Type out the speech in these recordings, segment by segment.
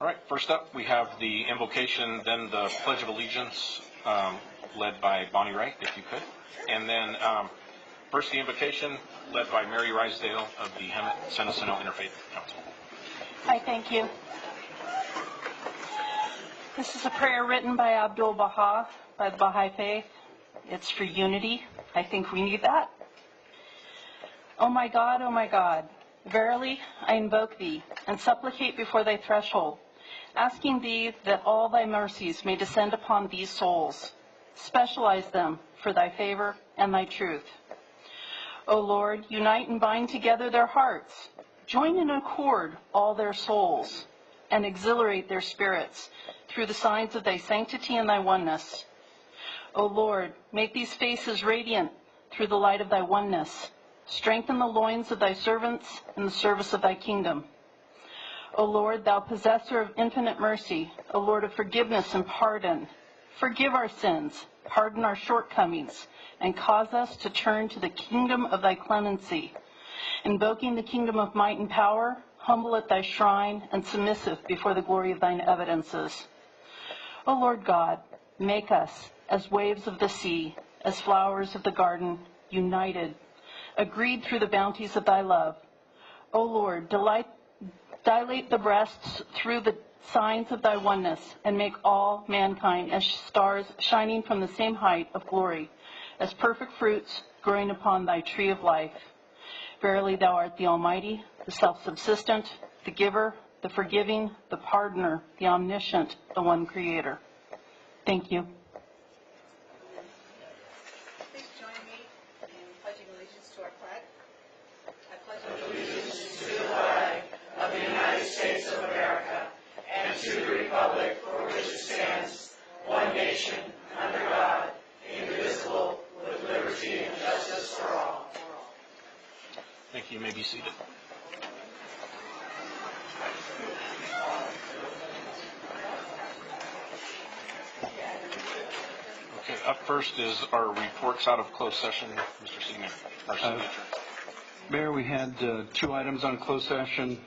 All right, first up, we have the invocation, then the Pledge of Allegiance, led by Bonnie Wright, if you could. And then first the invocation, led by Mary Risedale of the Hemet Sentinel Interfaith Council. Hi, thank you. This is a prayer written by Abdul Baha, by the Baha'i Faith. It's for unity. I think we need that. O my God, verily I invoke thee and supplicate before thy threshold, asking thee that all thy mercies may descend upon these souls. Specialize them for thy favor and thy truth. O Lord, unite and bind together their hearts. Join in accord all their souls, and exhilarate their spirits through the signs of thy sanctity and thy oneness. O Lord, make these faces radiant through the light of thy oneness. Strengthen the loins of thy servants in the service of thy kingdom. O Lord, thou possessor of infinite mercy, O Lord of forgiveness and pardon, forgive our sins, pardon our shortcomings, and cause us to turn to the kingdom of thy clemency. Invoking the kingdom of might and power, humble at thy shrine, and submissive before the glory of thine evidences. O Lord God, make us as waves of the sea, as flowers of the garden, united, agreed through the bounties of thy love. O Lord, dilate the breasts through the signs of thy oneness, and make all mankind as stars shining from the same height of glory, as perfect fruits growing upon thy tree of life. Verily thou art the Almighty, the self-subsistent, the giver, the forgiving, the pardoner, the omniscient, the one creator. Thank you. Please join me in pledging allegiance to our flag. I pledge allegiance to the flag of the United States of America and to the republic for which it stands, one nation, under God, indivisible, with liberty and justice for all. Thank you. You may be seated. Okay, up first is our reports out of closed session. Mr. Seaman, our signature. Mayor, we had two items on closed session.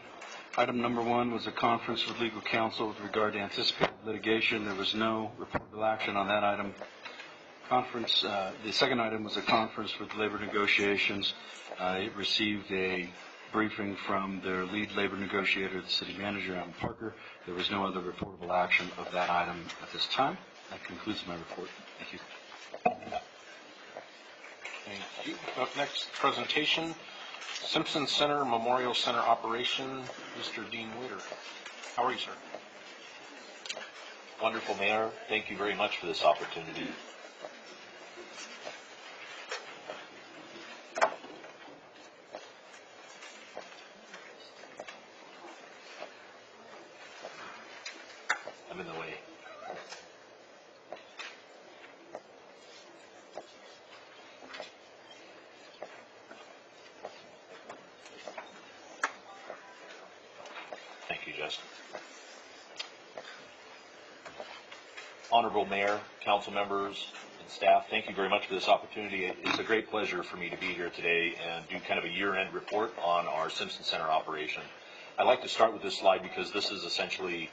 Item number one was a conference with legal counsel with regard to anticipated litigation. There was no reportable action on that item. The second item was a conference with labor negotiations. It received a briefing from their lead labor negotiator, the city manager, Alan Parker. There was no other reportable action of that item at this time. That concludes my report. Thank you. Thank you. Up next, presentation, Simpson Center Memorial Center operation. Mr. Dean Witter. How are you, sir? Wonderful, Mayor. Thank you very much for this opportunity. I'm in the way. Thank you, Justin. Honorable Mayor, council members, and staff, thank you very much for this opportunity. It's a great pleasure for me to be here today and do kind of a year-end report on our Simpson Center operation. I'd like to start with this slide because this is essentially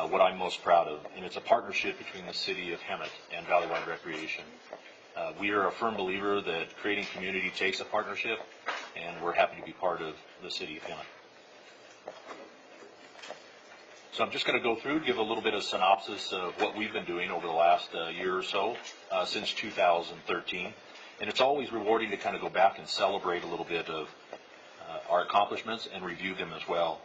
what I'm most proud of, and it's a partnership between the city of Hemet and Valleywide Recreation. We are a firm believer that creating community takes a partnership, and we're happy to be part of the city of Hemet. So I'm just going to go through, give a little bit of synopsis of what we've been doing over the last year or so, since 2013. And it's always rewarding to kind of go back and celebrate a little bit of our accomplishments and review them as well.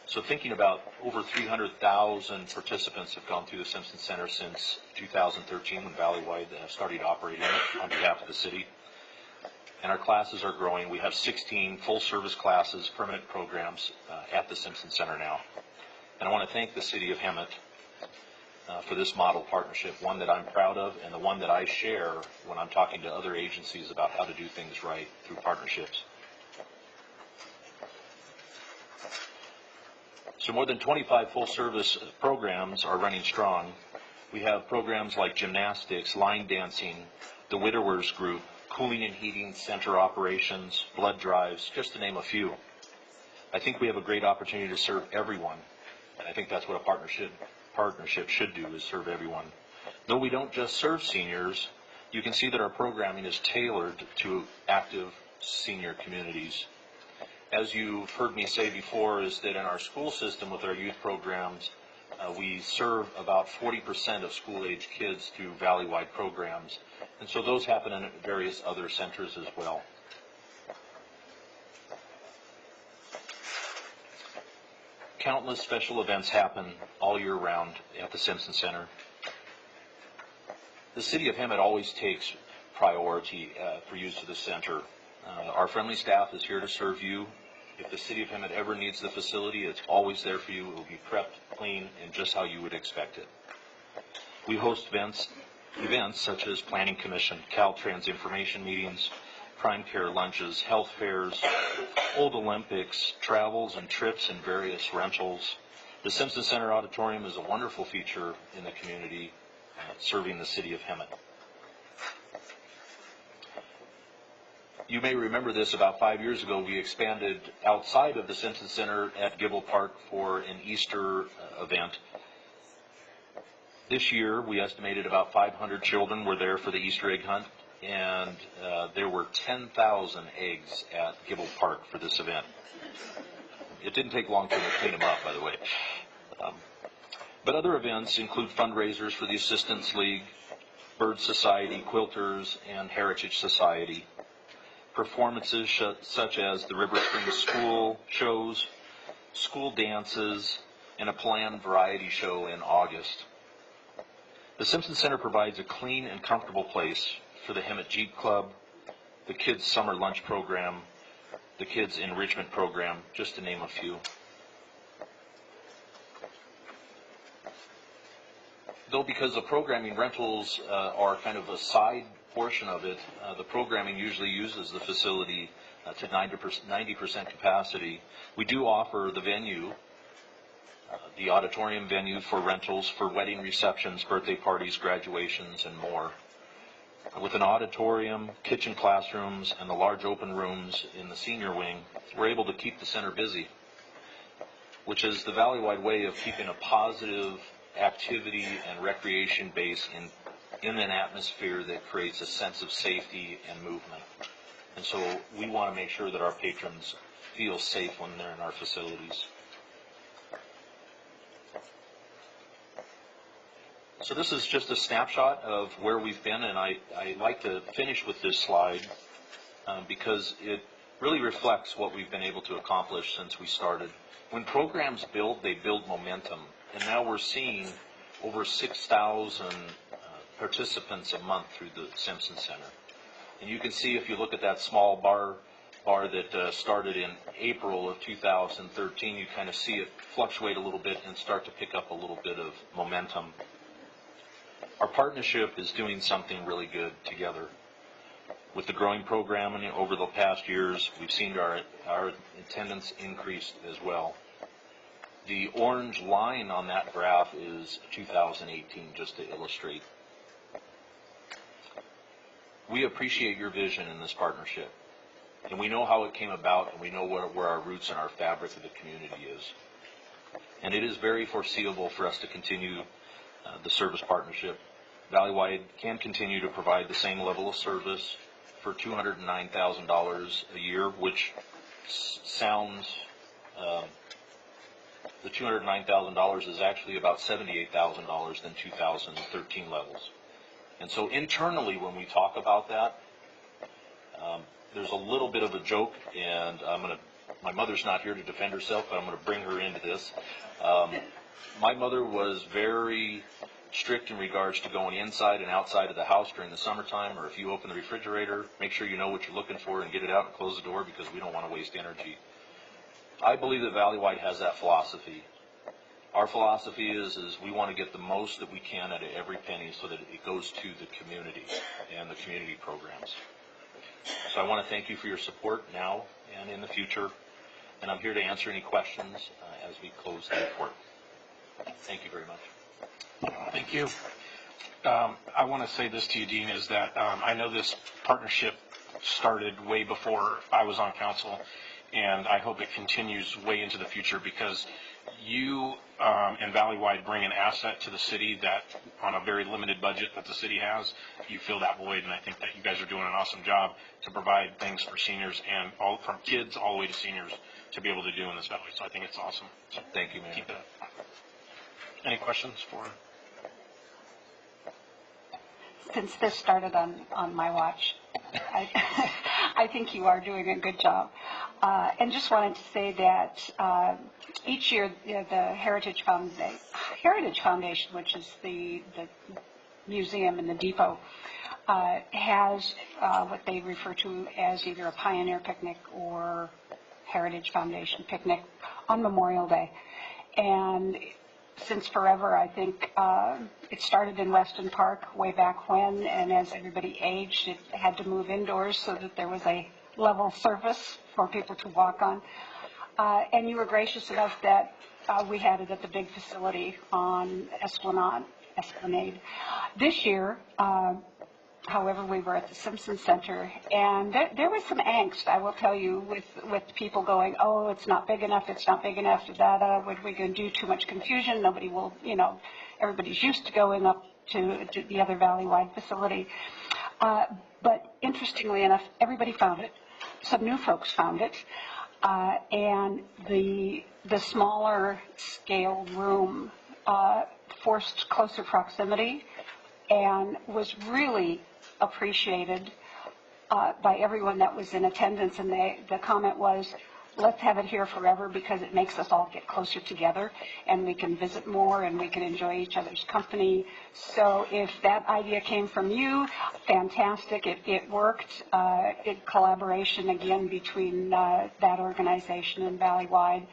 So thinking about over 300,000 participants have gone through the Simpson Center since 2013 when Valleywide started operating it on behalf of the city. And our classes are growing. We have 16 full-service classes, permanent programs at the Simpson Center now. And I want to thank the city of Hemet for this model partnership, one that I'm proud of and the one that I share when I'm talking to other agencies about how to do things right through partnerships. So more than 25 full-service programs are running strong. We have programs like gymnastics, line dancing, the Widowers Group, cooling and heating center operations, blood drives, just to name a few. I think we have a great opportunity to serve everyone And I think that's what a partnership should do, is serve everyone. Though we don't just serve seniors, you can see that our programming is tailored to active senior communities. As you've heard me say before, is that in our school system with our youth programs, we serve about 40% of school-age kids through valley-wide programs. And so those happen in various other centers as well. Countless special events happen all year round at the Simpson Center. The City of Hemet always takes priority for use of the center. Our friendly staff is here to serve you. If the City of Hemet ever needs the facility, it's always there for you. It will be prepped, clean, and just how you would expect it. We host events such as Planning Commission, Caltrans information meetings, crime care lunches, health fairs, Old Olympics, travels and trips and various rentals. The Simpson Center Auditorium is a wonderful feature in the community serving the City of Hemet. You may remember this, about 5 years ago, we expanded outside of the Simpson Center at Gibble Park for an Easter event. This year, we estimated about 500 children were there for the Easter egg hunt, and there were 10,000 eggs at Gibble Park for this event. It didn't take long to clean them up, by the way. But other events include fundraisers for the Assistance League, Bird Society, Quilters, and Heritage Society. Performances such as the River Springs School shows, school dances, and a planned variety show in August. The Simpson Center provides a clean and comfortable place for the Hemet Jeep Club, the Kids Summer Lunch Program, the Kids Enrichment Program, just to name a few. Though because the programming rentals are kind of a side portion of it, the programming usually uses the facility to 90% capacity. We do offer the venue, the auditorium venue for rentals for wedding receptions, birthday parties, graduations, and more. With an auditorium, kitchen classrooms, and the large open rooms in the senior wing, we're able to keep the center busy, which is the valley-wide way of keeping a positive activity and recreation base in an atmosphere that creates a sense of safety and movement. And so we want to make sure that our patrons feel safe when they're in our facilities. So this is just a snapshot of where we've been, and I like to finish with this slide because it really reflects what we've been able to accomplish since we started. When programs build, they build momentum, and now we're seeing over 6,000 participants a month through the Simpson Center. And you can see, if you look at that small bar that started in April of 2013, you kind of see it fluctuate a little bit and start to pick up a little bit of momentum. Our partnership is doing something really good together. With the growing programming over the past years, we've seen our attendance increase as well. The orange line on that graph is 2018, just to illustrate. We appreciate your vision in this partnership, and we know how it came about, and we know where our roots and our fabric of the community is. And it is very foreseeable for us to continue the service partnership. Valleywide can continue to provide the same level of service for $209,000 a year, which sounds, the $209,000 is actually about $78,000 than 2013 levels. And so internally, when we talk about that, there's a little bit of a joke, and my mother's not here to defend herself, but I'm going to bring her into this. My mother was very strict in regards to going inside and outside of the house during the summertime, or if you open the refrigerator, make sure you know what you're looking for and get it out and close the door, because we don't want to waste energy. I believe that Valleywide has that philosophy. Our philosophy is we want to get the most that we can out of every penny so that it goes to the community and the community programs. So I want to thank you for your support now and in the future, and I'm here to answer any questions as we close the report. Thank you very much. Thank you. I want to say this to you, Dean, is that I know this partnership started way before I was on council, and I hope it continues way into the future, because you and Valleywide bring an asset to the city that, on a very limited budget that the city has, you fill that void, and I think that you guys are doing an awesome job to provide things for seniors and all, from kids all the way to seniors, to be able to do in this valley. So I think it's awesome. So Thank you, Mayor. keep it up. Any questions for? Since this started on my watch, I think you are doing a good job. And just wanted to say that each year the Heritage Foundation, which is the museum in the depot, has what they refer to as either a Pioneer Picnic or Heritage Foundation Picnic on Memorial Day. And since forever, I think it started in Weston Park way back when, and as everybody aged, it had to move indoors so that there was a level surface for people to walk on. And you were gracious enough that we had it at the big facility on Esplanade. This year, however, we were at the Simpson Center, and there was some angst, I will tell you, with people going, oh, it's not big enough, what are we going to do? Too much confusion, nobody will, everybody's used to going up to the other Valleywide facility. But interestingly enough, everybody found it. Some new folks found it. And the smaller scale room forced closer proximity and was really appreciated by everyone that was in attendance. And the comment was, let's have it here forever because it makes us all get closer together and we can visit more and we can enjoy each other's company. So if that idea came from you, fantastic. It worked. In collaboration again between that organization and Valleywide,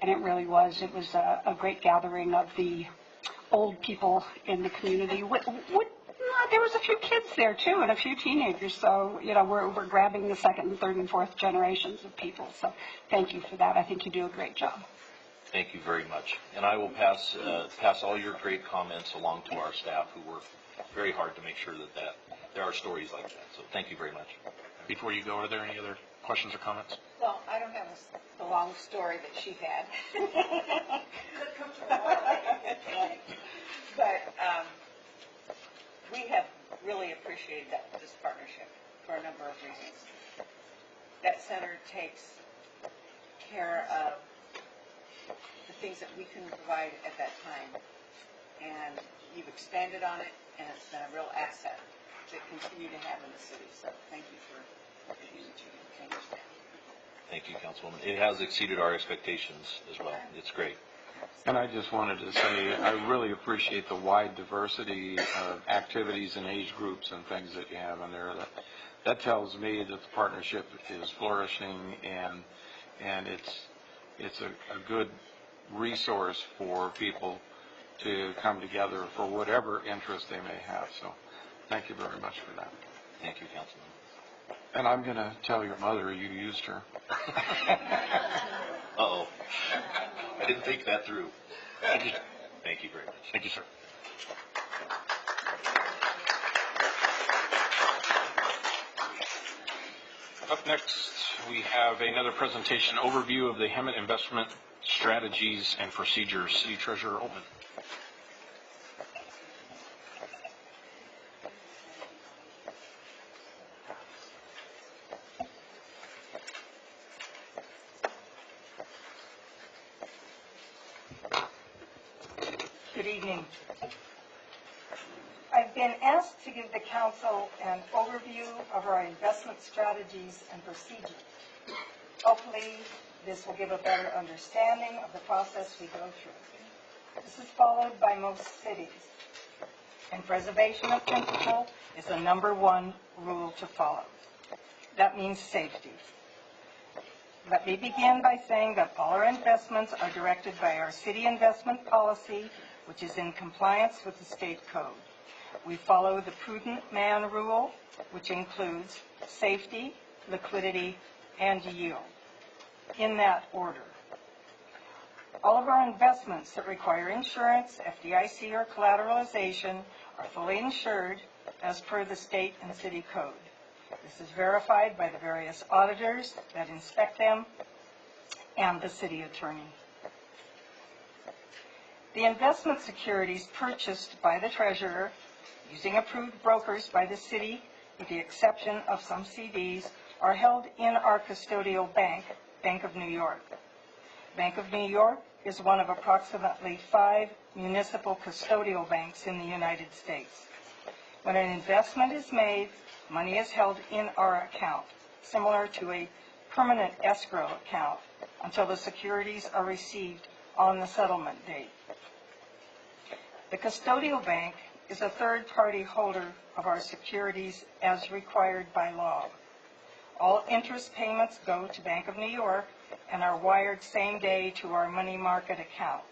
and it really was. It was a great gathering of the old people in the community. There was a few kids there too, and a few teenagers. So we're grabbing the second and third and fourth generations of people. So thank you for that. I think you do a great job. Thank you very much. And I will pass all your great comments along to our staff who work very hard to make sure that there are stories like that. So thank you very much. Before you go, are there any other questions or comments? Well, I don't have the long story that she had. But we have really appreciated this partnership for a number of reasons. That center takes care of the things that we couldn't provide at that time. And you've expanded on it, and it's been a real asset to continue to have in the city. So thank you for everything that you do. Thank you, Councilwoman. It has exceeded our expectations as well. It's great. And I just wanted to say, I really appreciate the wide diversity of activities and age groups and things that you have in there. That tells me that the partnership is flourishing, and it's a good resource for people to come together for whatever interest they may have. So thank you very much for that. Thank you, Councilman. And I'm going to tell your mother you used her. Uh-oh. I didn't think that through. Thank you. Thank you very much. Thank you, sir. Up next, we have another presentation overview of the Hemet investment strategies and procedures. City Treasurer Altman. Good evening. I've been asked to give the council an overview of our investment strategies and procedures. Hopefully, this will give a better understanding of the process we go through. This is followed by most cities, and preservation of principle is the #1 rule to follow. That means safety. Let me begin by saying that all our investments are directed by our city investment policy, which is in compliance with the state code. We follow the prudent man rule, which includes safety, liquidity, and yield, in that order. All of our investments that require insurance, FDIC, or collateralization are fully insured as per the state and city code. This is verified by the various auditors that inspect them and the city attorney. The investment securities purchased by the treasurer using approved brokers by the city, with the exception of some CDs, are held in our custodial bank, Bank of New York. Bank of New York is one of approximately 5 municipal custodial banks in the United States. When an investment is made, money is held in our account, similar to a permanent escrow account, until the securities are received on the settlement date. The custodial bank is a third-party holder of our securities as required by law. All interest payments go to Bank of New York and are wired same day to our money market account.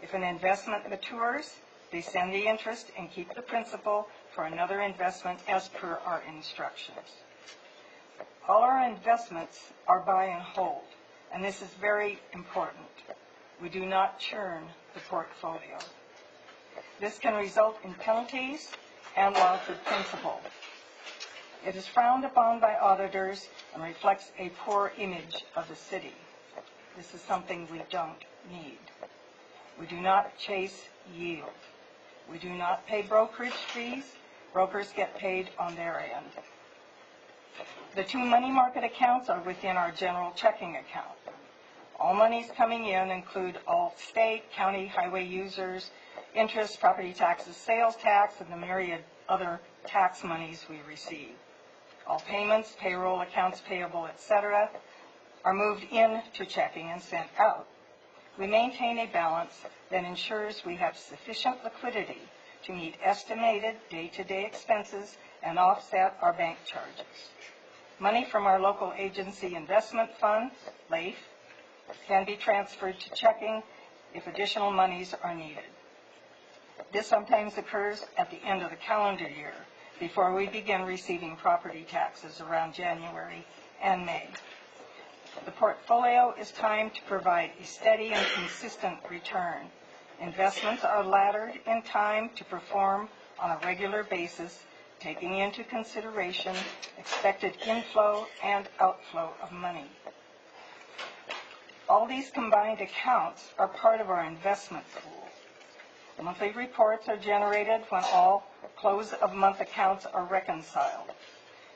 If an investment matures, they send the interest and keep the principal for another investment as per our instructions. All our investments are buy and hold, and this is very important. We do not churn the portfolio. This can result in penalties and loss of principal. It is frowned upon by auditors and reflects a poor image of the city. This is something we don't need. We do not chase yield. We do not pay brokerage fees. Brokers get paid on their end. The 2 money market accounts are within our general checking account. All monies coming in include all state, county, highway users, interest, property taxes, sales tax, and the myriad other tax monies we receive. All payments, payroll, accounts payable, etc., are moved into checking and sent out. We maintain a balance that ensures we have sufficient liquidity to meet estimated day-to-day expenses and offset our bank charges. Money from our local agency investment fund, LAIF, can be transferred to checking if additional monies are needed. This sometimes occurs at the end of the calendar year, before we begin receiving property taxes around January and May. The portfolio is timed to provide a steady and consistent return. Investments are laddered in time to perform on a regular basis, taking into consideration expected inflow and outflow of money. All these combined accounts are part of our investment pool. Monthly reports are generated when all close-of-month accounts are reconciled.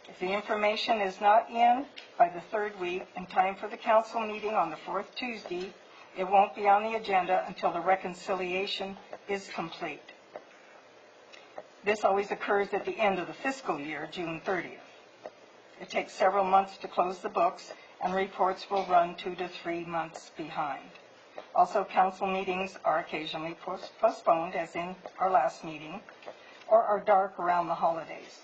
If the information is not in by the 3rd week in time for the council meeting on the 4th Tuesday, it won't be on the agenda until the reconciliation is complete. This always occurs at the end of the fiscal year, June 30th. It takes several months to close the books, and reports will run 2 to 3 months behind. Also, council meetings are occasionally postponed, as in our last meeting, or are dark around the holidays.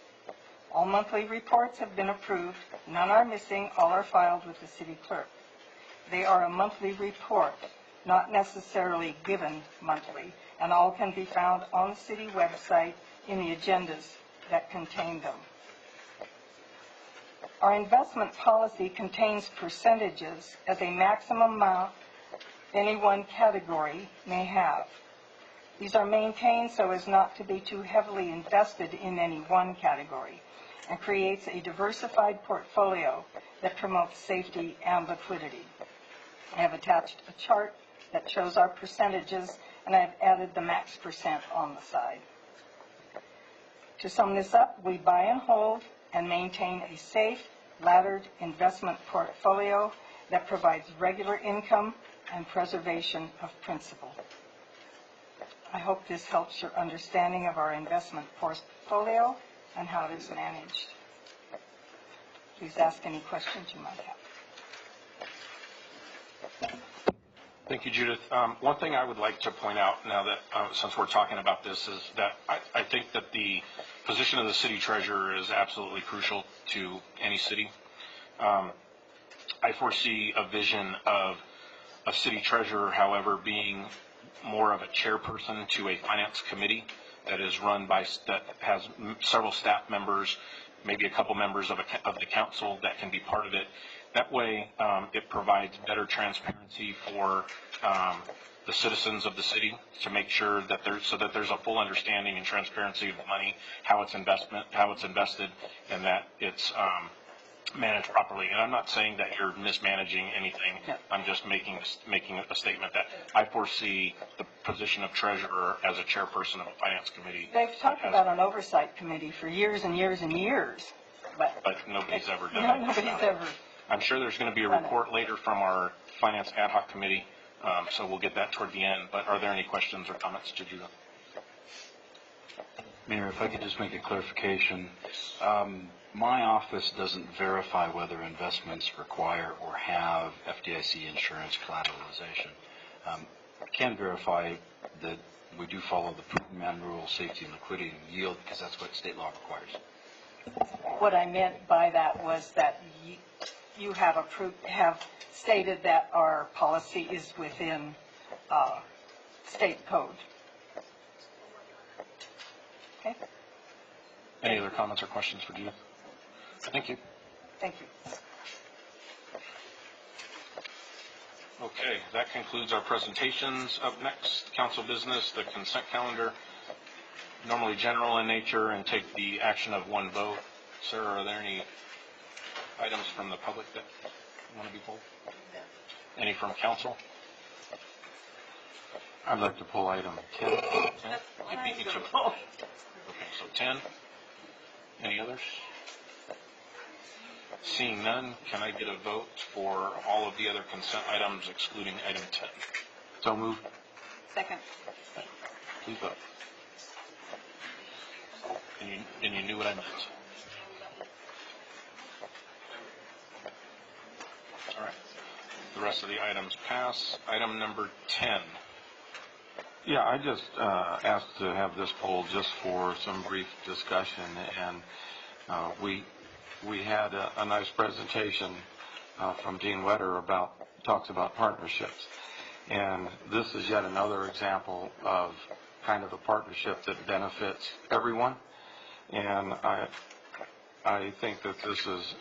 All monthly reports have been approved. None are missing. All are filed with the city clerk. They are a monthly report, not necessarily given monthly, and all can be found on the city website in the agendas that contain them. Our investment policy contains percentages as a maximum amount any one category may have. These are maintained so as not to be too heavily invested in any one category, and creates a diversified portfolio that promotes safety and liquidity. I have attached a chart that shows our percentages, and I have added the max percent on the side. To sum this up, we buy and hold and maintain a safe, laddered investment portfolio that provides regular income and preservation of principal. I hope this helps your understanding of our investment portfolio and how it is managed. Please ask any questions you might have. Thank you, Judith. One thing I would like to point out now that, since we're talking about this, is that I think that the position of the city treasurer is absolutely crucial to any city. I foresee a vision of a city treasurer, however, being more of a chairperson to a finance committee that is run by, that has several staff members, maybe a couple members of the council that can be part of it. That way, it provides better transparency for the citizens of the city to make sure that there's a full understanding and transparency of the money, how it's invested, and that it's managed properly. And I'm not saying that you're mismanaging anything. Yeah. I'm just making a statement that I foresee the position of treasurer as a chairperson of a finance committee. They've talked about an oversight committee for years and years and years, but But nobody's ever done no, it. nobody's ever. I'm sure there's going to be a Done it. report later from our finance ad hoc committee, so we'll get that toward the end. But are there any questions or comments to Judith? Mayor, if I could just make a clarification. My office doesn't verify whether investments require or have FDIC insurance collateralization. I can verify that we do follow the prudent man rule, safety and liquidity and yield, because that's what state law requires. What I meant by that was that you have stated that our policy is within state code. Okay, Any other comments or questions for Judith? Thank you. thank you. Okay, that concludes our presentations. Up next, council business, the consent calendar, normally general in nature and take the action of one vote. Sir, are there any items from the public that want to be pulled? Any from council? I'd like to pull item 10. 10? You beat each of them. Okay, so 10. Any others? Seeing none, can I get a vote for all of the other consent items excluding item 10? So moved. Second. Please vote. And you knew what I meant. All right. The rest of the items pass. Item number 10. Yeah, I just asked to have this poll just for some brief discussion, and we had a nice presentation from Dean Wetter talks about partnerships, and this is yet another example of kind of a partnership that benefits everyone, and I think that this is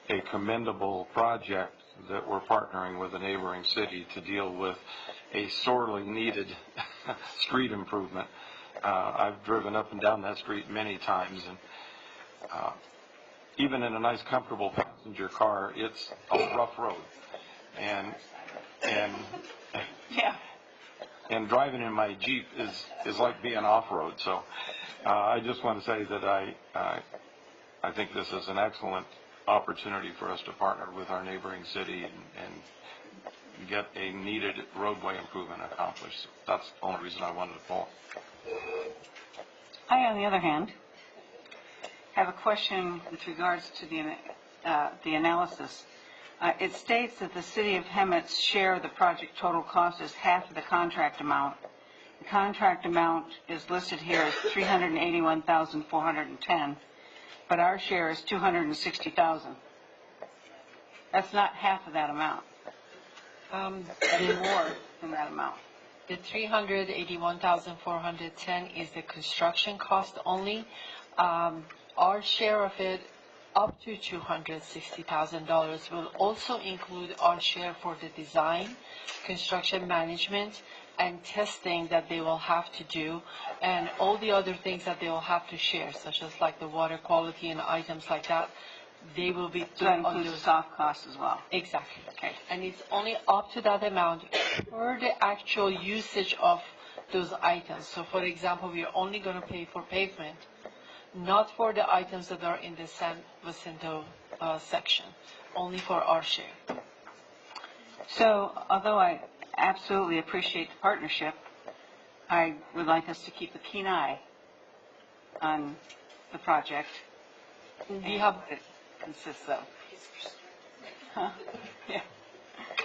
a commendable project that we're partnering with a neighboring city to deal with a sorely needed street improvement. I've driven up and down that street many times, and even in a nice, comfortable passenger car, it's a rough road. And Yeah. and driving in my Jeep is like being off-road. So I just want to say that I think this is an excellent opportunity for us to partner with our neighboring city and get a needed roadway improvement accomplished. That's the only reason I wanted to pull. I, on the other hand, have a question with regards to the analysis. It states that the city of Hemet's share of the project total cost is half of the contract amount. The contract amount is listed here as $381,410, but our share is $260,000. That's not half of that amount. Any more than that amount. The 381,410 is the construction cost only. Our share of it, up to $260,000, will also include our share for the design, construction management, and testing that they will have to do, and all the other things that they will have to share, such as like the water quality and items like that. They will be So that includes the soft costs as well. Exactly. Okay. And it's only up to that amount for the actual usage of those items. So, for example, we are only going to pay for pavement, not for the items that are in the San Jacinto section, only for our share. So, although I absolutely appreciate the partnership, I would like us to keep a keen eye on the project. We have, It consists of. Huh? Yeah.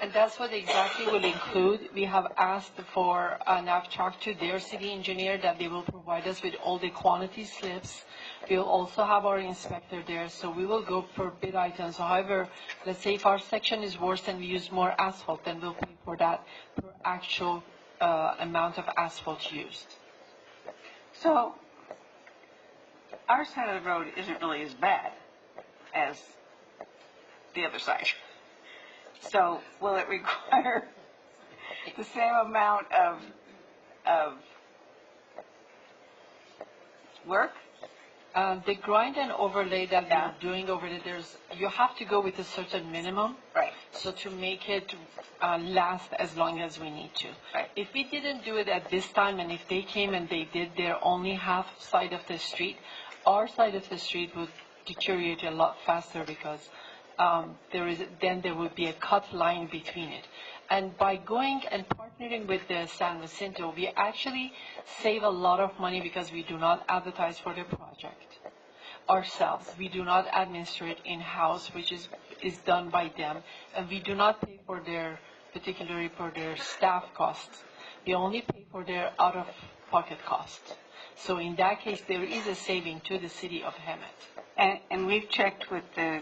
and that's what exactly will include. We have asked for, and I've talked to their city engineer that they will provide us with all the quantity slips. We'll also have our inspector there, so we will go per bid items. However, let's say if our section is worse and we use more asphalt, then we'll pay for that per actual amount of asphalt used. So, our side of the road isn't really as bad as the other side. So, will it require the same amount of work The grind and overlay that Yeah. we're doing over there, you have to go with a certain minimum. Right. So to make it last as long as we need to. Right. If we didn't do it at this time, and if they came and they did their only half side of the street, our side of the street would deteriorate a lot faster because there would be a cut line between it. And by going and partnering with the San Jacinto, we actually save a lot of money because we do not advertise for the project ourselves. We do not administer it in-house, which is done by them, and we do not pay for particularly for their staff costs. We only pay for their out-of-pocket costs. So in that case, there is a saving to the city of Hemet. And we've checked with the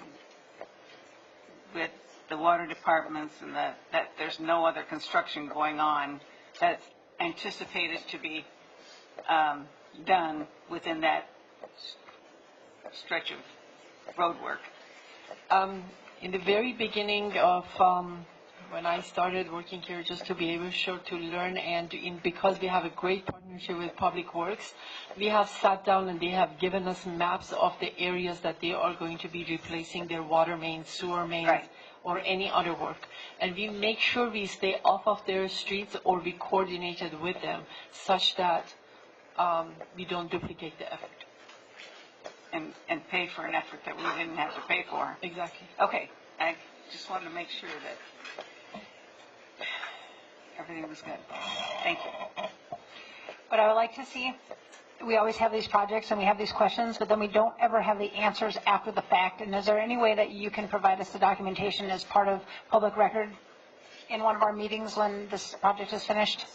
water departments and that there's no other construction going on that's anticipated to be done within that stretch of road work. In the very beginning of when I started working here, just to be able to learn, and because we have a great partnership with Public Works, we have sat down and they have given us maps of the areas that they are going to be replacing their water mains, sewer mains, Right. or any other work. And we make sure we stay off of their streets or we coordinated with them such that we don't duplicate the effort. And pay for an effort that we didn't have to pay for. Exactly. Okay, I just wanted to make sure that everything was good. Thank you. What I would like to see, we always have these projects and we have these questions, but then we don't ever have the answers after the fact. And is there any way that you can provide us the documentation as part of public record in one of our meetings when this project is finished?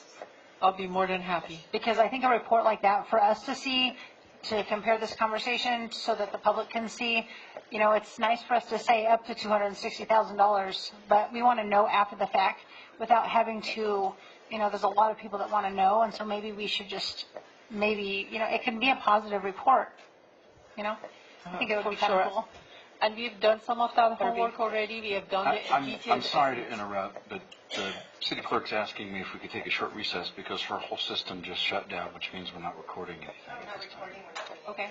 I'll be more than happy. Because I think a report like that, for us to see, to compare this conversation so that the public can see, you know, it's nice for us to say up to $260,000, but we want to know after the fact without having to, you know, there's a lot of people that want to know, and so maybe we should just, you know, it can be a positive report, you know? I think it would be For kind sure. of cool. And we've done some of that homework already. We have done the I'm detailed. sorry to interrupt, but the city clerk's asking me if we could take a short recess because her whole system just shut down, which means we're not recording anything at this time. Okay.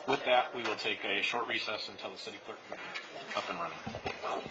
With that, we will take a short recess until the city clerk is up and running.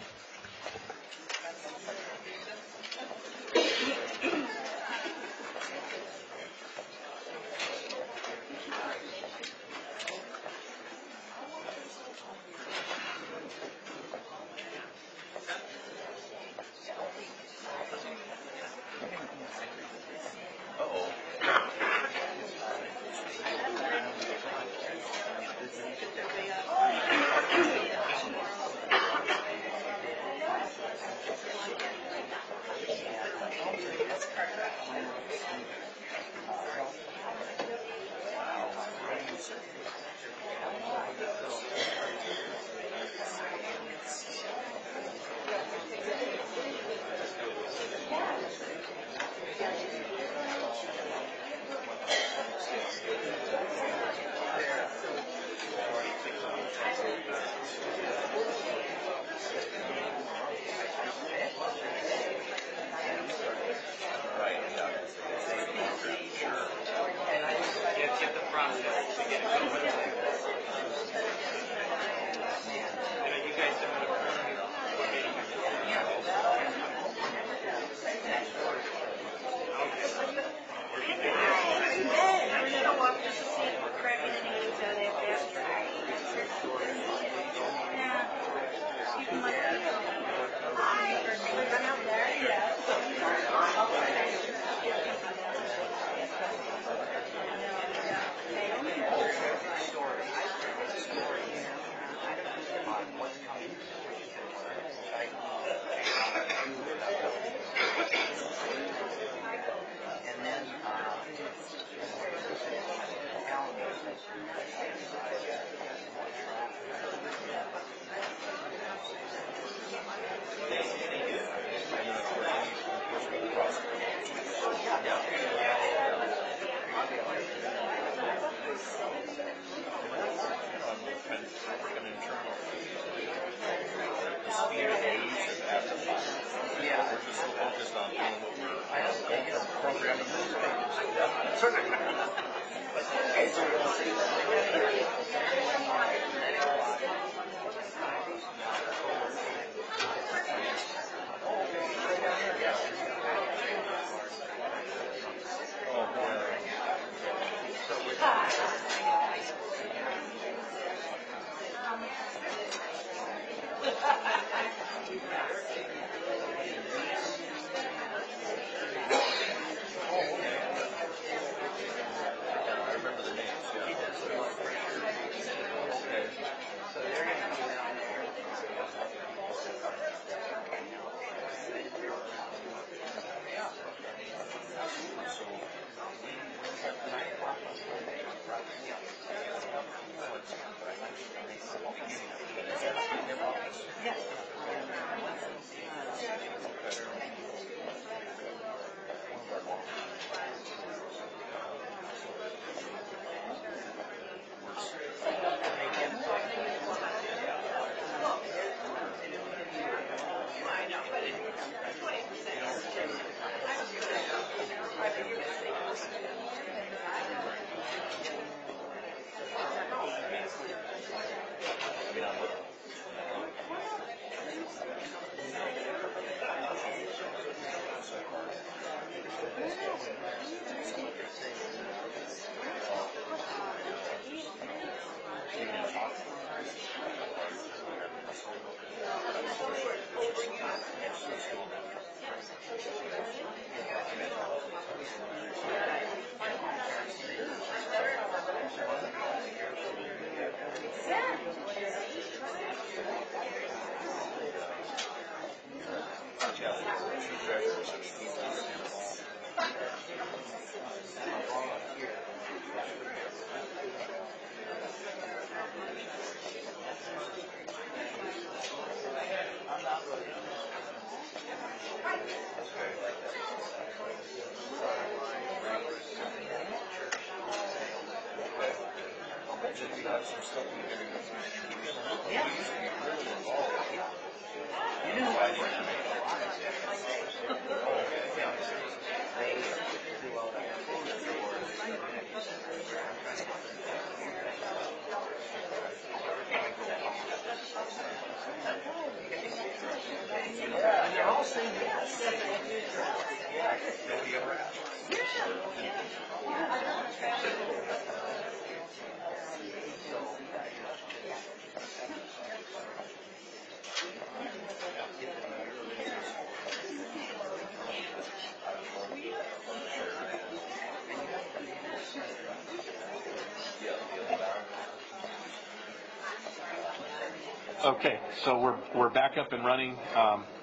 Okay, so we're back up and running.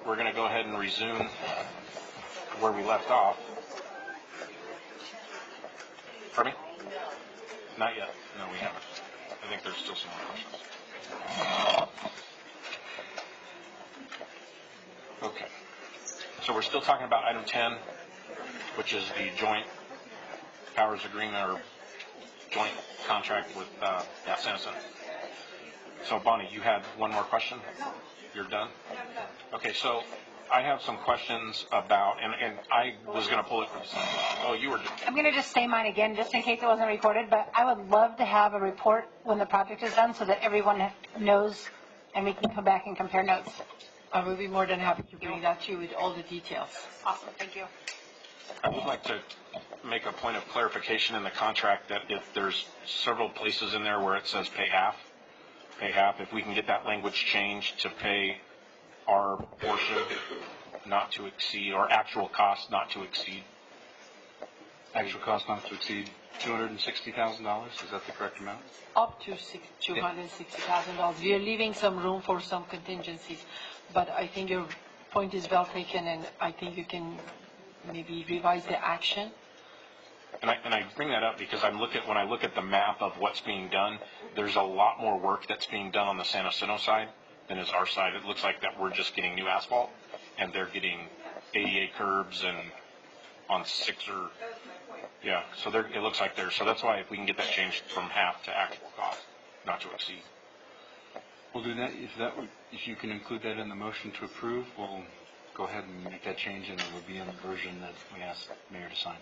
We're going to go ahead and resume where we left off. Pardon me? Not yet. No, we haven't. I think there's still some more questions. Okay. So we're still talking about item 10, which is the joint powers agreement or joint contract with Samson. So Bonnie, you had one more question? You're done? Okay, so I have some questions about, and I was going to pull it from, oh, you were. I'm going to just say mine again, just in case it wasn't recorded, but I would love to have a report when the project is done so that everyone knows and we can come back and compare notes. I will be more than happy to bring that to you with all the details. Awesome, thank you. I would like to make a point of clarification in the contract that if there's several places in there where it says pay half, if we can get that language changed to pay our portion not to exceed, or actual cost not to exceed. Actual cost not to exceed $260,000, is that the correct amount? Up to $260,000. We are leaving some room for some contingencies, but I think your point is well taken, and I think you can maybe revise the action. And I bring that up because when I look at the map of what's being done, there's a lot more work that's being done on the San Jacinto side than is our side. It looks like that we're just getting new asphalt, and they're getting ADA curbs and on 6 or, yeah, so it looks like so that's why if we can get that changed from half to actual cost, not to exceed. We'll do that. If you can include that in the motion to approve, we'll go ahead and make that change, and it will be in the version that we asked Mayor to sign.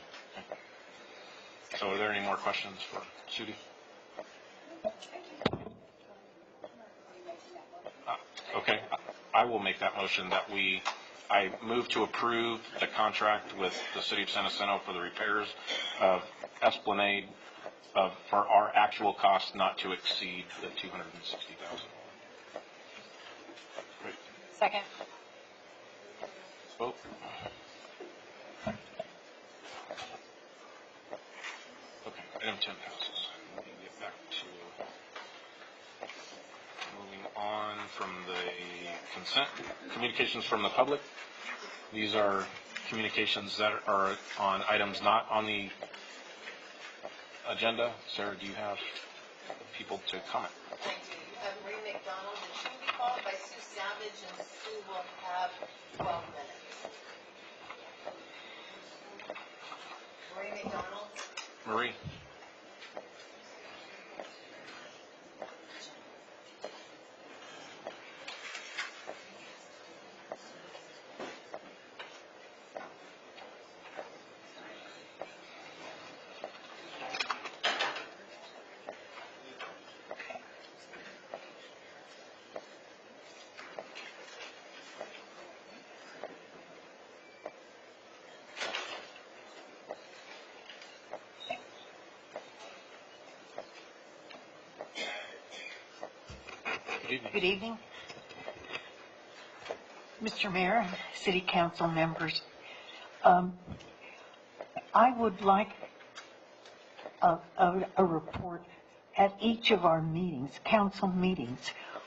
So are there any more questions for Sudi? Okay, I will make that motion that I move to approve the contract with the City of San Jacinto for the repairs of Esplanade for our actual cost not to exceed the $260,000. Great. Second. Vote. Okay, item 10 passes. Let me get back to moving on from the consent. Communications from the public. These are communications that are on items not on the agenda. Sarah, do you have people to comment? I do. You have Marie McDonald, and she will be followed by Sue Savage, and Sue will have 12 minutes. Marie McDonald. Marie? Good evening. Mr. Mayor, City Council members, I would like a report at each of our meetings, council meetings,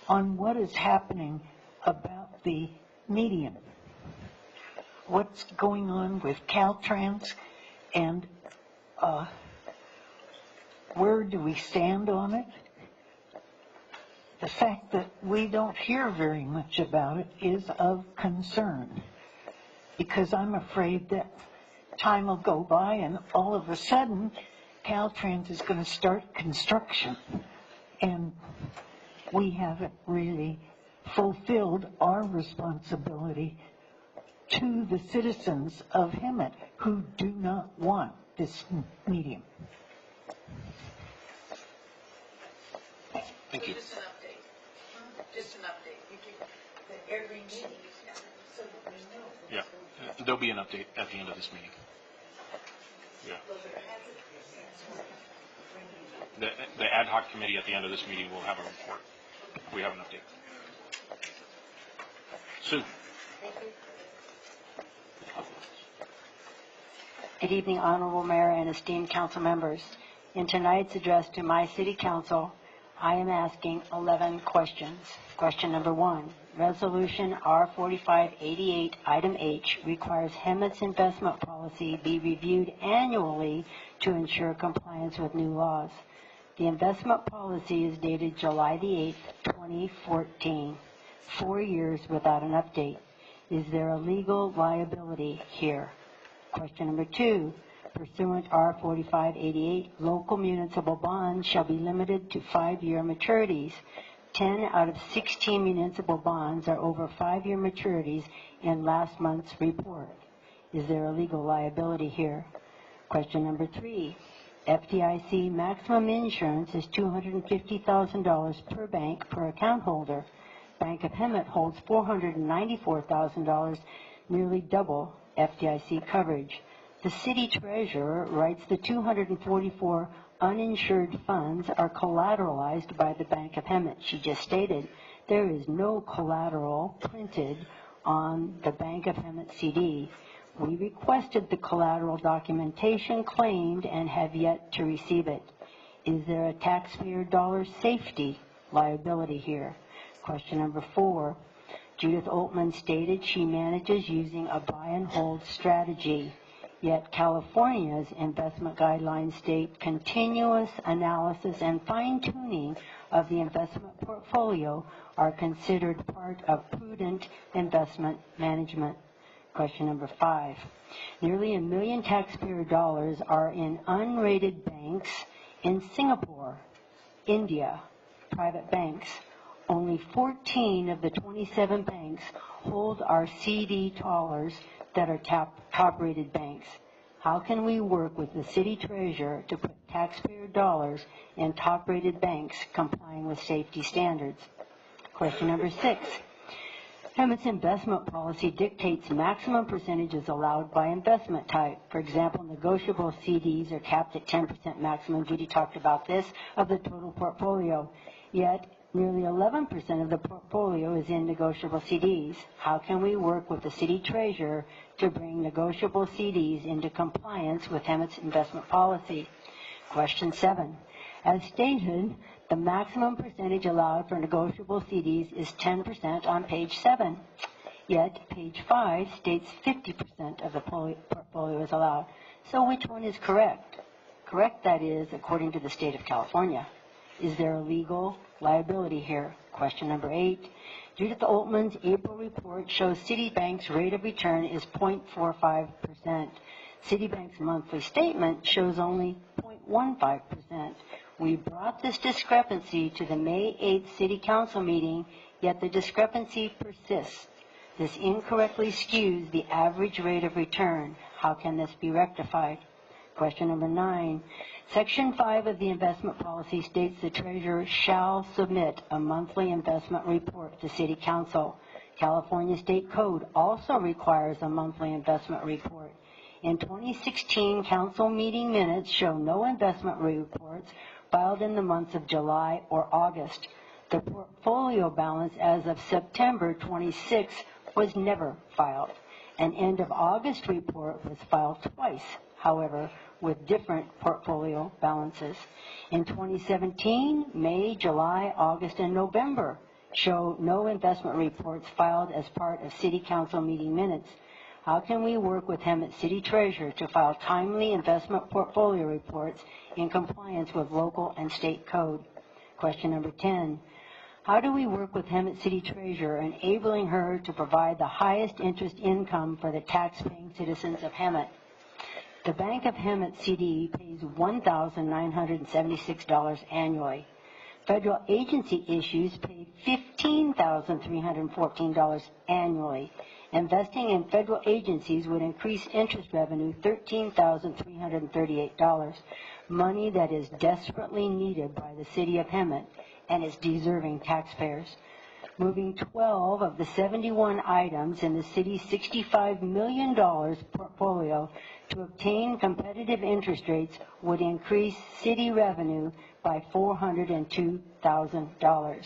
on what is happening about the median. What's going on with Caltrans, and where do we stand on it? The fact that we don't hear very much about it is of concern, because I'm afraid that time will go by and all of a sudden Caltrans is going to start construction, and we haven't really fulfilled our responsibility to the citizens of Hemet who do not want this medium. Thank you. Just an update. Just an update. You keep every meeting so that we know. Yeah, there'll be an update at the end of this meeting. Yeah. The ad hoc committee at the end of this meeting will have a report. We have an update. Sue. Good evening, Honorable Mayor and esteemed council members. In tonight's address to my city council, I am asking 11 questions. Question number 1, Resolution R4588, Item H, requires Hemet's investment policy be reviewed annually to ensure compliance with new laws. The investment policy is dated July the 8th, 2014, 4 years without an update. Is there a legal liability here? Question number 2, pursuant R4588, local municipal bonds shall be limited to 5-year maturities. 10 out of 16 municipal bonds are over 5-year maturities in last month's report. Is there a legal liability here? Question number 3, FDIC maximum insurance is $250,000 per bank per account holder. Bank of Hemet holds $494,000, nearly double FDIC coverage. The city treasurer writes the 244 uninsured funds are collateralized by the Bank of Hemet. She just stated there is no collateral printed on the Bank of Hemet CD. We requested the collateral documentation claimed and have yet to receive it. Is there a taxpayer dollar safety liability here? Question number 4. Judith Oltman stated she manages using a buy and hold strategy. Yet California's investment guidelines state continuous analysis and fine-tuning of the investment portfolio are considered part of prudent investment management. Question number 5. Nearly $1 million taxpayer dollars are in unrated banks in Singapore, India, private banks. Only 14 of the 27 banks hold our CD dollars that are top-rated banks. How can we work with the city treasurer to put taxpayer dollars in top-rated banks complying with safety standards? Question number 6. Hemet's investment policy dictates maximum percentages allowed by investment type. For example, negotiable CDs are capped at 10% maximum. Judy talked about this, of the total portfolio. Yet, nearly 11% of the portfolio is in negotiable CDs. How can we work with the city treasurer to bring negotiable CDs into compliance with Hemet's investment policy? Question 7. As stated, the maximum percentage allowed for negotiable CDs is 10% on page 7. Yet, page 5 states 50% of the portfolio is allowed. So which one is correct? Correct, that is, according to the state of California. Is there a legal liability here? Question number 8. Judith Oltman's April report shows Citibank's rate of return is 0.45%. Citibank's monthly statement shows only 0.15%. We brought this discrepancy to the May 8th City Council meeting, yet the discrepancy persists. This incorrectly skews the average rate of return. How can this be rectified? Question number 9. Section 5 of the investment policy states the treasurer shall submit a monthly investment report to City Council. California State Code also requires a monthly investment report. In 2016, council meeting minutes show no investment reports filed in the months of July or August. The portfolio balance as of September 26 was never filed. An end of August report was filed twice, however, with different portfolio balances. In 2017, May, July, August, and November show no investment reports filed as part of City Council meeting minutes. How can we work with Hemet City Treasurer to file timely investment portfolio reports in compliance with local and state code? Question number 10. How do we work with Hemet City Treasurer, enabling her to provide the highest interest income for the tax-paying citizens of Hemet? The Bank of Hemet CD pays $1,976 annually. Federal agency issues pay $15,314 annually. Investing in federal agencies would increase interest revenue $13,338, money that is desperately needed by the city of Hemet and its deserving taxpayers. Moving 12 of the 71 items in the city's $65 million portfolio to obtain competitive interest rates would increase city revenue by $402,000.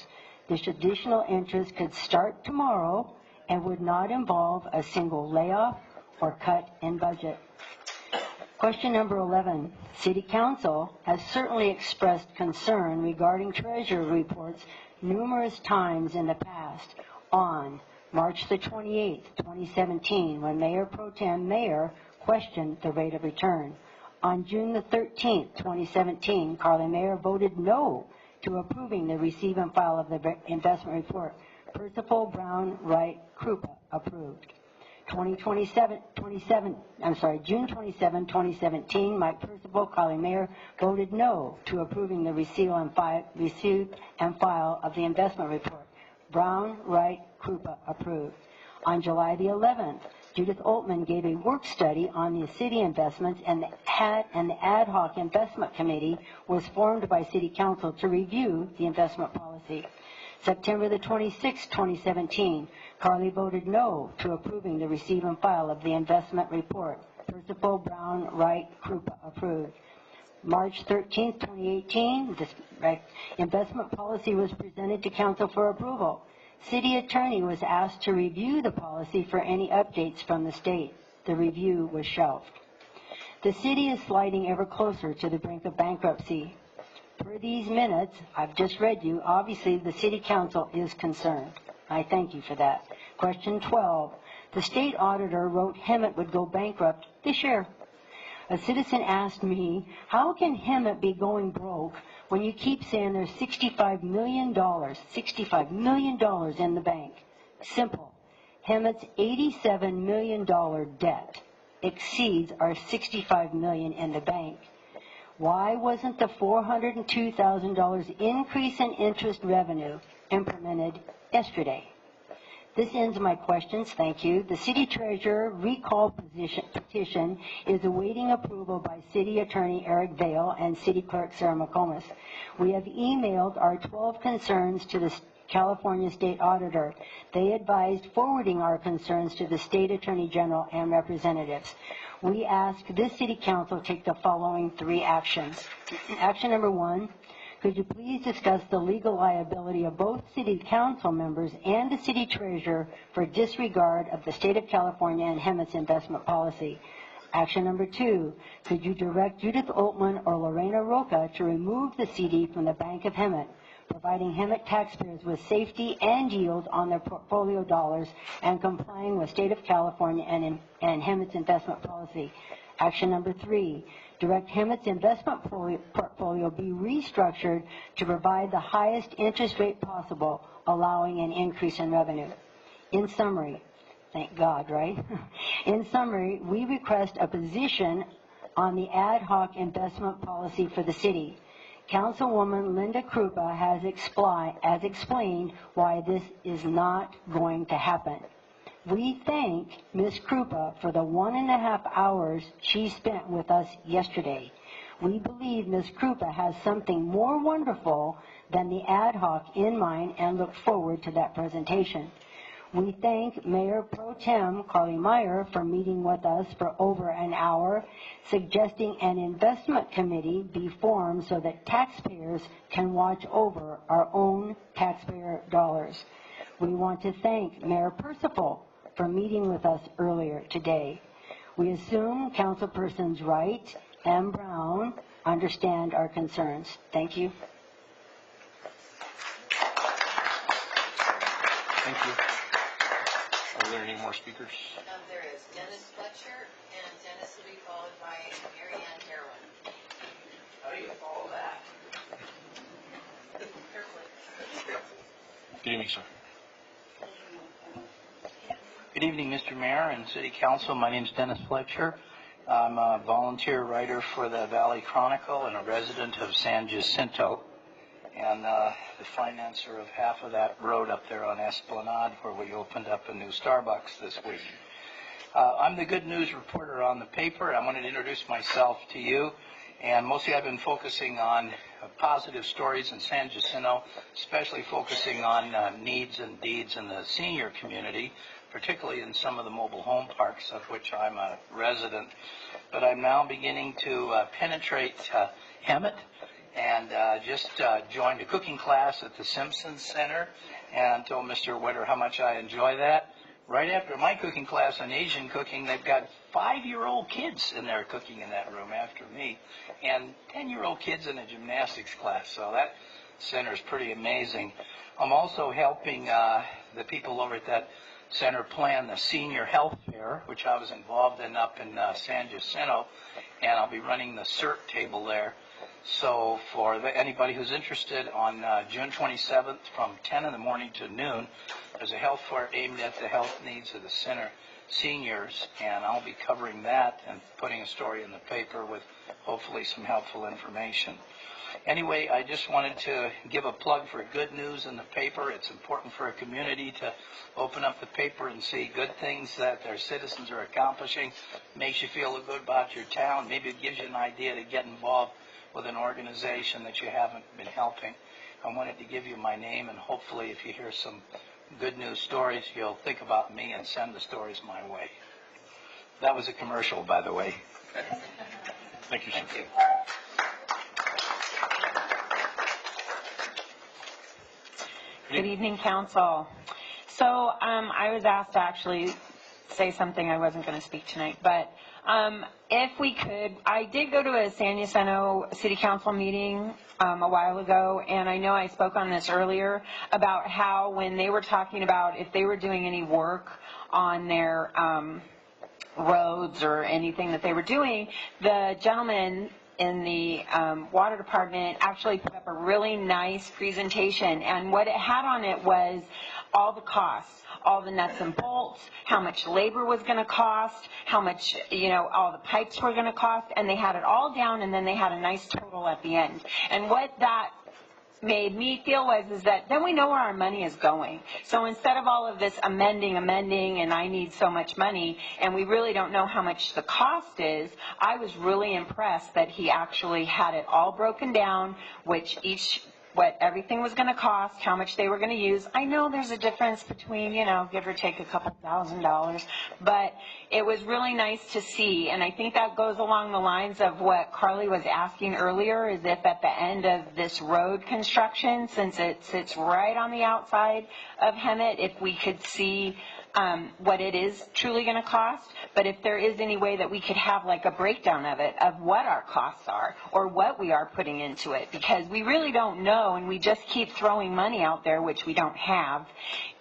This additional interest could start tomorrow and would not involve a single layoff or cut in budget. Question number 11. City Council has certainly expressed concern regarding Treasurer reports numerous times in the past. On March the 28th, 2017, when Mayor Pro Tem Mayor questioned the rate of return. On June the 13th, 2017, Carly Mayer voted no to approving the receive and file of the investment report. Percival Brown Wright Krupa approved. June 27, 2017, Mike Percival, Carly Mayer voted no to approving the receive and file of the investment report. Brown Wright Krupa approved. On July the 11th, Judith Oltman gave a work study on the city investments, and the ad hoc investment committee was formed by City Council to review the investment policy. September the 26th, 2017, Carly voted no to approving the receive and file of the investment report. Percival Brown Wright Krupa approved. March 13th, 2018, this investment policy was presented to Council for approval. City Attorney was asked to review the policy for any updates from the state. The review was shelved. The city is sliding ever closer to the brink of bankruptcy. Per these minutes I've just read you, obviously the City Council is concerned. I thank you for that. Question 12. The state auditor wrote Hemet would go bankrupt this year. A citizen asked me, how can Hemet be going broke when you keep saying there's $65 million in the bank? Simple. Hemet's $87 million debt exceeds our $65 million in the bank. Why wasn't the $402,000 increase in interest revenue implemented yesterday? This ends my questions. Thank you. The city treasurer recall petition is awaiting approval by City Attorney Eric Vale and City Clerk Sarah McComas. We have emailed our 12 concerns to the California State Auditor. They advised forwarding our concerns to the State Attorney General and representatives. We ask this City Council take the following 3 actions. Action number 1, could you please discuss the legal liability of both City Council members and the City Treasurer for disregard of the State of California and Hemet's investment policy? Action number 2, could you direct Judith Altman or Lorena Roca to remove the CD from the Bank of Hemet, providing Hemet taxpayers with safety and yield on their portfolio dollars and complying with State of California and Hemet's investment policy? Action number 3, direct Hemet's investment portfolio be restructured to provide the highest interest rate possible, allowing an increase in revenue. In summary, thank God, right? In summary, we request a position on the ad hoc investment policy for the city. Councilwoman Linda Krupa has explained why this is not going to happen. We thank Ms. Krupa for the 1.5 hours she spent with us yesterday. We believe Ms. Krupa has something more wonderful than the ad hoc in mind and look forward to that presentation. We thank Mayor Pro Tem Carly Meyer for meeting with us for over an hour, suggesting an investment committee be formed so that taxpayers can watch over our own taxpayer dollars. We want to thank Mayor Percival for meeting with us earlier today. We assume Councilpersons Wright and Brown understand our concerns. Thank you. Thank you. Are there any more speakers? There is Dennis Fletcher, and Dennis will be followed by Mary Ann Harlan. How do you follow that? Carefully. Good evening, sir. Good evening, Mr. Mayor and City Council. My name is Dennis Fletcher. I'm a volunteer writer for the Valley Chronicle and a resident of San Jacinto, and the financer of half of that road up there on Esplanade, where we opened up a new Starbucks this week. I'm the good news reporter on the paper. I wanted to introduce myself to you, and mostly I've been focusing on positive stories in San Jacinto, especially focusing on needs and deeds in the senior community, particularly in some of the mobile home parks, of which I'm a resident. But I'm now beginning to penetrate Hemet, and just joined a cooking class at the Simpsons Center, and told Mr. Witter how much I enjoy that. Right after my cooking class on Asian cooking, they've got 5-year-old kids in there cooking in that room after me, and 10-year-old kids in a gymnastics class, so that center is pretty amazing. I'm also helping the people over at that center plan the senior health fair, which I was involved in up in San Jacinto, and I'll be running the CERT table there. So for anybody who's interested, on June 27th from 10 in the morning to noon, there's a health fair aimed at the health needs of the center seniors, and I'll be covering that and putting a story in the paper with hopefully some helpful information. Anyway, I just wanted to give a plug for good news in the paper. It's important for a community to open up the paper and see good things that their citizens are accomplishing. Makes you feel good about your town. Maybe it gives you an idea to get involved with an organization that you haven't been helping. I wanted to give you my name, and hopefully if you hear some good news stories, you'll think about me and send the stories my way. That was a commercial, by the way. Thank you, sir. Thank you. Good evening, Council. So I was asked to actually say something. I wasn't going to speak tonight, but if we could, I did go to a San Jacinto City Council meeting a while ago, and I know I spoke on this earlier about how when they were talking about if they were doing any work on their roads or anything that they were doing, the gentleman in the water department actually put up a really nice presentation, and what it had on it was all the costs, all the nuts and bolts, how much labor was going to cost, how much, all the pipes were going to cost, and they had it all down, and then they had a nice total at the end. And what that made me feel is that then we know where our money is going. So instead of all of this amending, and I need so much money, and we really don't know how much the cost is, I was really impressed that he actually had it all broken down, what everything was going to cost, how much they were going to use. I know there's a difference between, give or take a couple $1,000s, but it was really nice to see. And I think that goes along the lines of what Carly was asking earlier, is if at the end of this road construction, since it sits right on the outside of Hemet, if we could see what it is truly going to cost, but if there is any way that we could have like a breakdown of it, of what our costs are, or what we are putting into it, because we really don't know, and we just keep throwing money out there, which we don't have,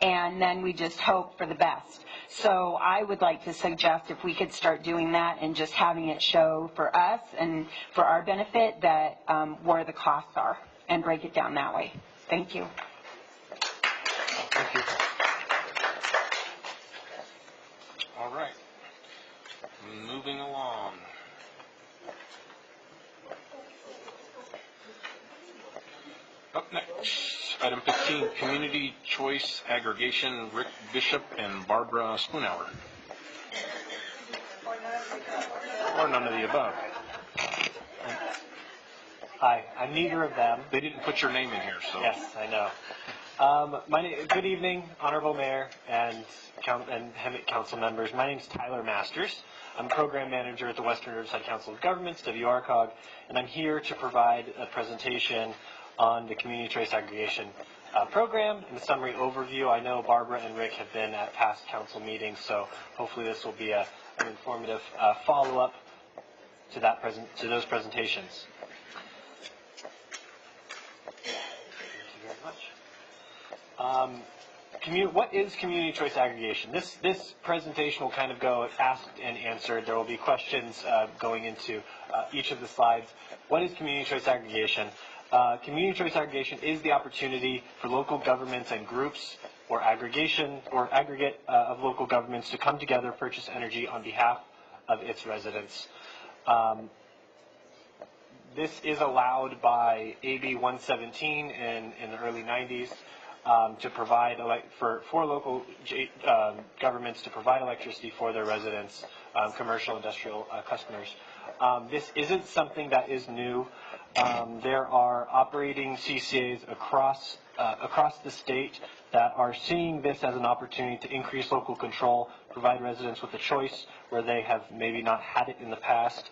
and then we just hope for the best. So I would like to suggest if we could start doing that and just having it show for us and for our benefit that where the costs are, and break it down that way. Thank you. Thank you. All right. Moving along. Up next, item 15, community choice aggregation, Rick Bishop and Barbara Spoonhour. Or none of the above. Hi, I'm neither of them. They didn't put your name in here, so. Yes, I know. Good evening, Honorable Mayor and Hemet Council members. My name is Tyler Masters. I'm Program Manager at the Western Riverside Council of Governments, WRCOG, and I'm here to provide a presentation on the Community Choice Aggregation Program and a summary overview. I know Barbara and Rick have been at past council meetings, so hopefully this will be an informative follow-up to those presentations. What is community choice aggregation? This presentation will kind of go asked and answered. There will be questions going into each of the slides. What is community choice aggregation? Community choice aggregation is the opportunity for local governments and groups or aggregate of local governments to come together, purchase energy on behalf of its residents. This is allowed by AB 117 in the early 90s. To provide for local governments to provide electricity for their residents, commercial, industrial customers. This isn't something that is new. There are operating CCAs across the state that are seeing this as an opportunity to increase local control, provide residents with a choice where they have maybe not had it in the past.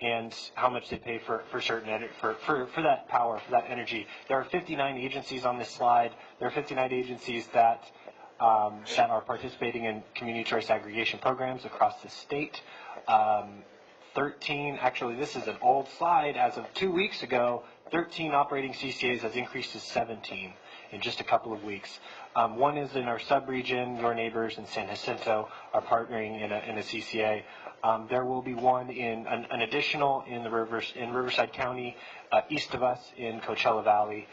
And how much they pay for that power, for that energy. There are 59 agencies on this slide. There are 59 agencies that are participating in community choice aggregation programs across the state. 13, actually this is an old slide, as of 2 weeks ago, 13 operating CCAs has increased to 17 in just a couple of weeks. One is in our sub-region. Your neighbors in San Jacinto are partnering in a CCA. There will be one an additional in Riverside County, east of us in Coachella Valley.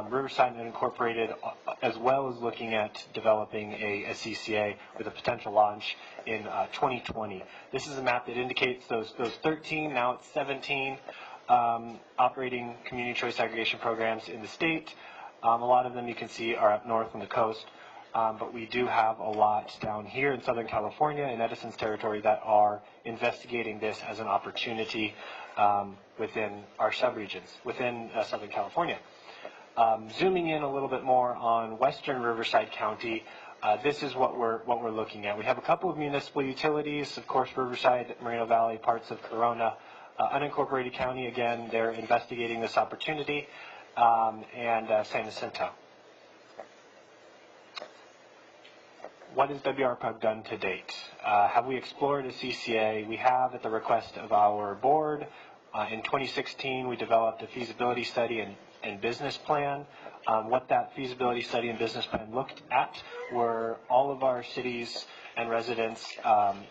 Riverside Incorporated, as well as looking at developing a CCA with a potential launch in 2020. This is a map that indicates those 13, now it's 17 operating community choice aggregation programs in the state. A lot of them you can see are up north on the coast, but we do have a lot down here in Southern California, in Edison's territory, that are investigating this as an opportunity within our subregions, within Southern California. Zooming in a little bit more on Western Riverside County, this is what we're looking at. We have a couple of municipal utilities, of course, Riverside, Moreno Valley, parts of Corona. Unincorporated County, again, they're investigating this opportunity, and San Jacinto. What has WRCOG done to date? Have we explored a CCA? We have, at the request of our board. In 2016, we developed a feasibility study and business plan. What that feasibility study and business plan looked at were all of our cities and residents'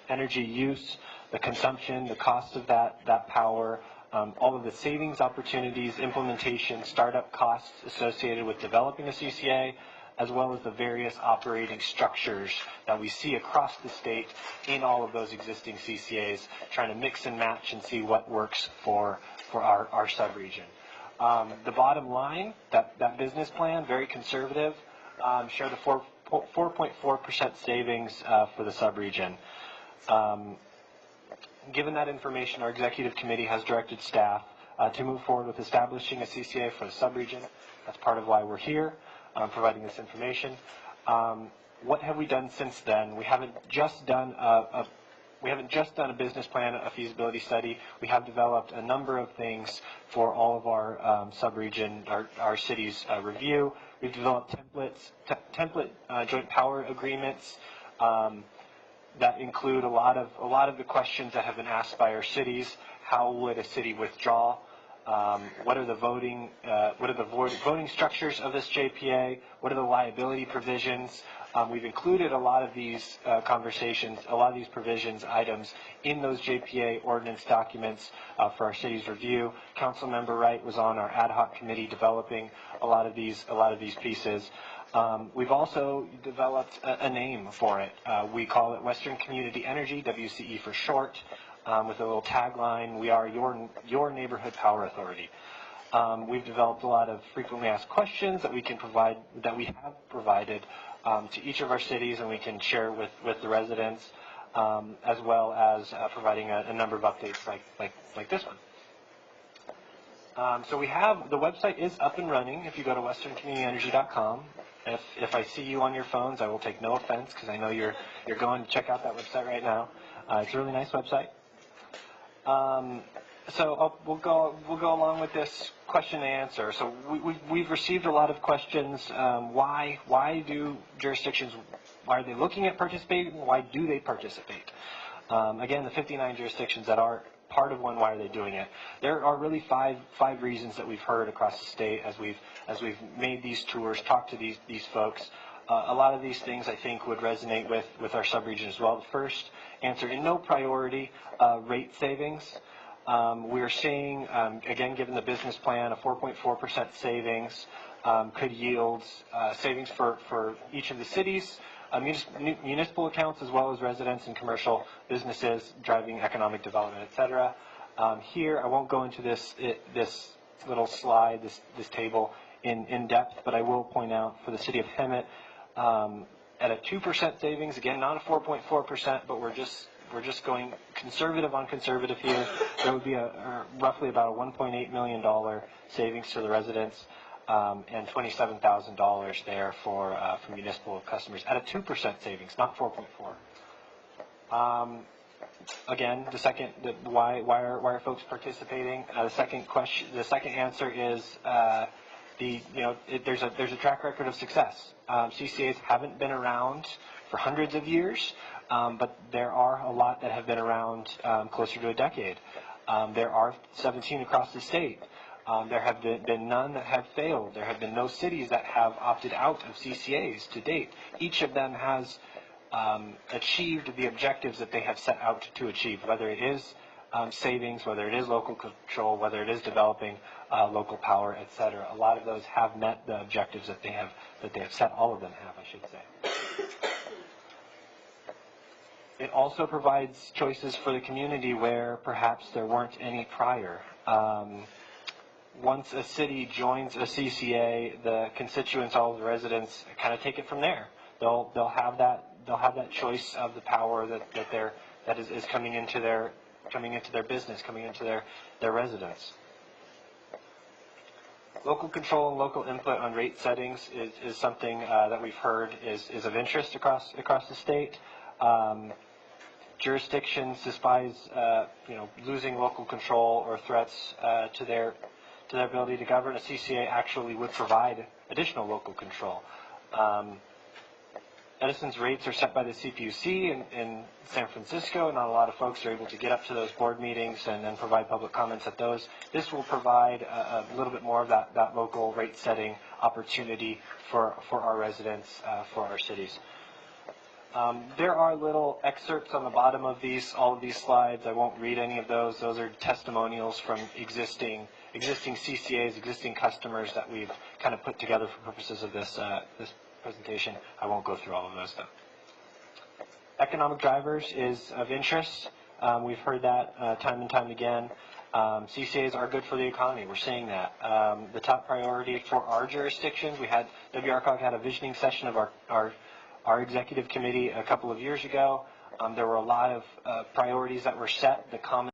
energy use, the consumption, the cost of that power, all of the savings opportunities, implementation, startup costs associated with developing a CCA, as well as the various operating structures that we see across the state in all of those existing CCAs, trying to mix and match and see what works for our subregion. The bottom line, that business plan, very conservative, showed a 4.4% savings for the subregion. Given that information, our executive committee has directed staff to move forward with establishing a CCA for the subregion. That's part of why we're here, providing this information. What have we done since then? We haven't just done a business plan, a feasibility study. We have developed a number of things for all of our subregion, our cities review. We've developed template joint power agreements that include a lot of the questions that have been asked by our cities. How would a city withdraw? What are the voting structures of this JPA? What are the liability provisions? We've included a lot of these conversations, a lot of these provisions, items in those JPA ordinance documents for our city's review. Councilmember Wright was on our ad hoc committee developing a lot of these pieces. We've also developed a name for it. We call it Western Community Energy, WCE for short, with a little tagline, "We are your neighborhood power authority." We've developed a lot of frequently asked questions that we can provide, that we have provided to each of our cities, and we can share with the residents, as well as providing a number of updates like this one. So we have, the website is up and running if you go to westerncommunityenergy.com. If I see you on your phones, I will take no offense, because I know you're going to check out that website right now. It's a really nice website. So we'll go along with this question and answer. So we've received a lot of questions. Why do jurisdictions, why are they looking at participating? Why do they participate? Again, the 59 jurisdictions that are part of one, why are they doing it? There are really five reasons that we've heard across the state as we've made these tours, talked to these folks. A lot of these things I think would resonate with our subregion as well. The first answer, in no priority, rate savings. We're seeing, again, given the business plan, a 4.4% savings could yield savings for each of the cities, municipal accounts, as well as residents and commercial businesses driving economic development, etc. Here, I won't go into this little slide, this table in depth, but I will point out for the city of Hemet, at a 2% savings, again, not a 4.4%, but we're just going conservative on conservative here. There would be roughly about a $1.8 million savings to the residents, and $27,000 there for municipal customers at a 2% savings, not 4.4. Again, why are folks participating? The second answer is there's a track record of success. CCAs haven't been around for hundreds of years, but there are a lot that have been around closer to a decade. There are 17 across the state. There have been none that have failed. There have been no cities that have opted out of CCAs to date. Each of them has achieved the objectives that they have set out to achieve, whether it is savings, whether it is local control, whether it is developing local power, etc. A lot of those have met the objectives that they have set. All of them have, I should say. It also provides choices for the community where perhaps there weren't any prior. Once a city joins a CCA, the constituents, all of the residents, kind of take it from there. They'll have that choice of the power that is coming into their business, coming into their residence. Local control and local input on rate settings is something that we've heard is of interest across the state. Jurisdictions despise losing local control or threats to their ability to govern. A CCA actually would provide additional local control. Edison's rates are set by the CPUC in San Francisco. Not a lot of folks are able to get up to those board meetings and then provide public comments at those. This will provide a little bit more of that local rate setting opportunity for our residents, for our cities. There are little excerpts on the bottom of all of these slides. I won't read any of those. Those are testimonials from existing CCAs, existing customers that we've kind of put together for purposes of this presentation. I won't go through all of those though. Economic drivers is of interest. We've heard that time and time again. CCAs are good for the economy. We're seeing that. The top priority for our jurisdiction, WRCOG had a visioning session of our executive committee a couple of years ago. There were a lot of priorities that were set. The common